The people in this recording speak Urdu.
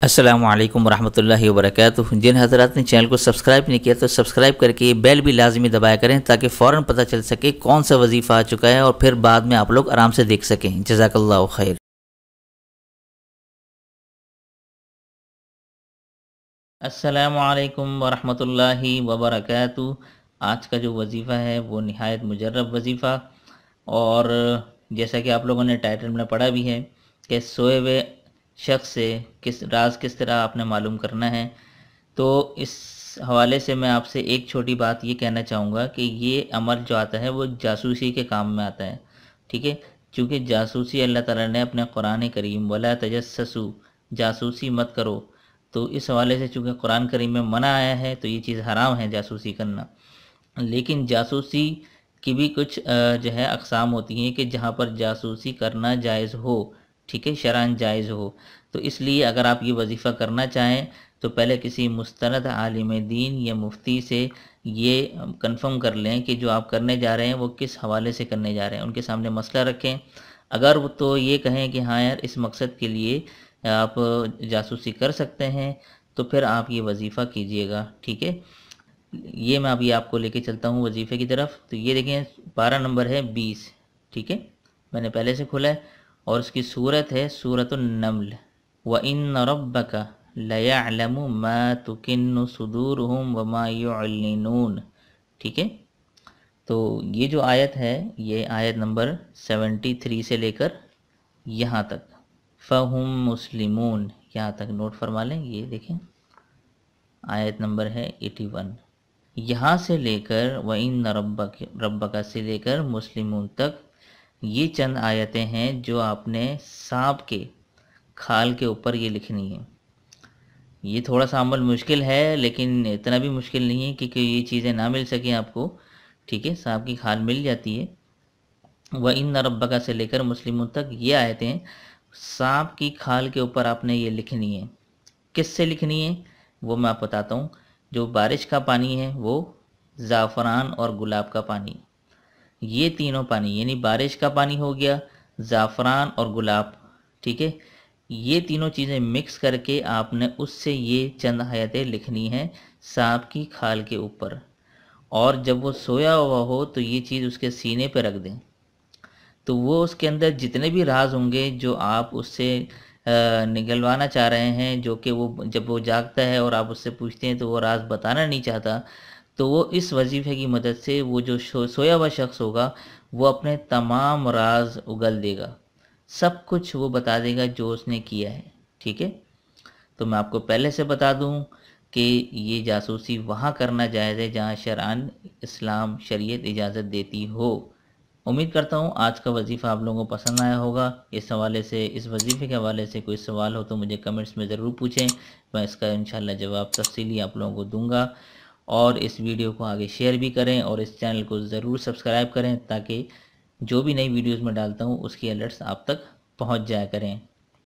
السلام علیکم ورحمۃ اللہ وبرکاتہ۔ جن حضرات نے چینل کو سبسکرائب نہیں کیا تو سبسکرائب کر کے بیل بھی لازمی دبایا کریں تاکہ فوراً پتہ چل سکے کون سا وظیفہ آ چکا ہے اور پھر بعد میں آپ لوگ آرام سے دیکھ سکیں۔ جزاک اللہ خیر۔ السلام علیکم ورحمۃ اللہ وبرکاتہ۔ آج کا جو وظیفہ ہے وہ نہایت مجرب وظیفہ، اور جیسا کہ آپ لوگوں نے ٹائٹل میں پڑھا بھی ہے کہ سوئے ہوئے شخص سے کس طرح آپ نے معلوم کرنا ہے، تو اس حوالے سے میں آپ سے ایک چھوٹی بات یہ کہنا چاہوں گا کہ یہ عمل جو آتا ہے وہ جاسوسی کے کام میں آتا ہے، ٹھیک ہے؟ چونکہ جاسوسی اللہ تعالیٰ نے اپنے قرآن کریم وَلَا تَجَسَّسُوا، جاسوسی مت کرو، تو اس حوالے سے چونکہ قرآن کریم میں منع آیا ہے تو یہ چیز حرام ہے جاسوسی کرنا۔ لیکن جاسوسی کی بھی کچھ جو ہے اقسام ہوتی ہیں کہ جہاں پر جاسوسی کرنا جائز ہو، ٹھیک ہے، شرعاً جائز ہو۔ تو اس لیے اگر آپ یہ وظیفہ کرنا چاہیں تو پہلے کسی مستند عالم دین یا مفتی سے یہ کنفرم کر لیں کہ جو آپ کرنے جا رہے ہیں وہ کس حوالے سے کرنے جا رہے ہیں، ان کے سامنے مسئلہ رکھیں۔ اگر وہ تو یہ کہیں کہ ہاں یار اس مقصد کے لیے آپ جاسوسی کر سکتے ہیں تو پھر آپ یہ وظیفہ کیجئے گا، ٹھیک ہے؟ یہ میں ابھی آپ کو لے کے چلتا ہوں وظیفے کی طرف۔ تو یہ دیکھیں پارہ نمبر ہے 20، ٹھیک ہے، میں نے پہلے سے کھولا ہے، اور اس کی صورت ہے سورۃ النمل۔ وَإِنَّ رَبَّكَ لَيَعْلَمُ مَا تُكِنُّ صُدُورُهُمْ وَمَا يُعْلِنُونَ، ٹھیک ہے؟ تو یہ جو آیت ہے یہ آیت نمبر 73 سے لے کر یہاں تک، فَهُمْ مُسْلِمُونَ، یہاں تک نوٹ فرما لیں۔ یہ دیکھیں آیت نمبر ہے 81، یہاں سے لے کر وَإِنَّ رَبَّكَ سے لے کر مسلمون تک، یہ چند آیتیں ہیں جو آپ نے سانپ کے کھال کے اوپر یہ لکھنی ہے۔ یہ تھوڑا سا عمل مشکل ہے لیکن اتنا بھی مشکل نہیں ہے کہ یہ چیزیں نہ مل سکیں آپ کو، ٹھیک ہے، سانپ کی کھال مل جاتی ہے۔ وَإِنَّ رَبَّكَ سے لے کر مسلمون تک یہ آیتیں سانپ کی کھال کے اوپر آپ نے یہ لکھنی ہے۔ کس سے لکھنی ہے وہ میں آپ بتاتا ہوں۔ جو بارش کا پانی ہے وہ زعفران اور گلاب کا پانی، یہ تینوں پانی یعنی بارش کا پانی ہو گیا، زعفران اور گلاب، ٹھیک ہے، یہ تینوں چیزیں مکس کر کے آپ نے اس سے یہ چند آیتیں لکھنی ہیں سانپ کی کھال کے اوپر، اور جب وہ سویا ہوا ہو تو یہ چیز اس کے سینے پہ رکھ دیں، تو وہ اس کے اندر جتنے بھی راز ہوں گے جو آپ اس سے نگلوانا چاہ رہے ہیں، جو کہ وہ جب وہ جاگتا ہے اور آپ اس سے پوچھتے ہیں تو وہ راز بتانا نہیں چاہتا، تو وہ اس وظیفے کی مدد سے وہ جو سویا ہوا شخص ہوگا وہ اپنے تمام راز اگل دے گا، سب کچھ وہ بتا دے گا جو اس نے کیا ہے، ٹھیک ہے؟ تو میں آپ کو پہلے سے بتا دوں کہ یہ جاسوسی وہاں کرنا جائز ہے جہاں شرعاً اسلام شریعت اجازت دیتی ہو۔ امید کرتا ہوں آج کا وظیفہ آپ لوگوں کو پسند آیا ہوگا۔ اس حوالے سے، اس وظیفے کے حوالے سے کوئی سوال ہو تو مجھے کمنٹس میں ضرور پوچھیں، میں اس کا انشاءاللہ جواب تفصیلی آپ لوگوں کو دوں گا، اور اس ویڈیو کو آگے شیئر بھی کریں اور اس چینل کو ضرور سبسکرائب کریں تاکہ جو بھی نئی ویڈیوز میں ڈالتا ہوں اس کی الرٹس آپ تک پہنچ جایا کریں۔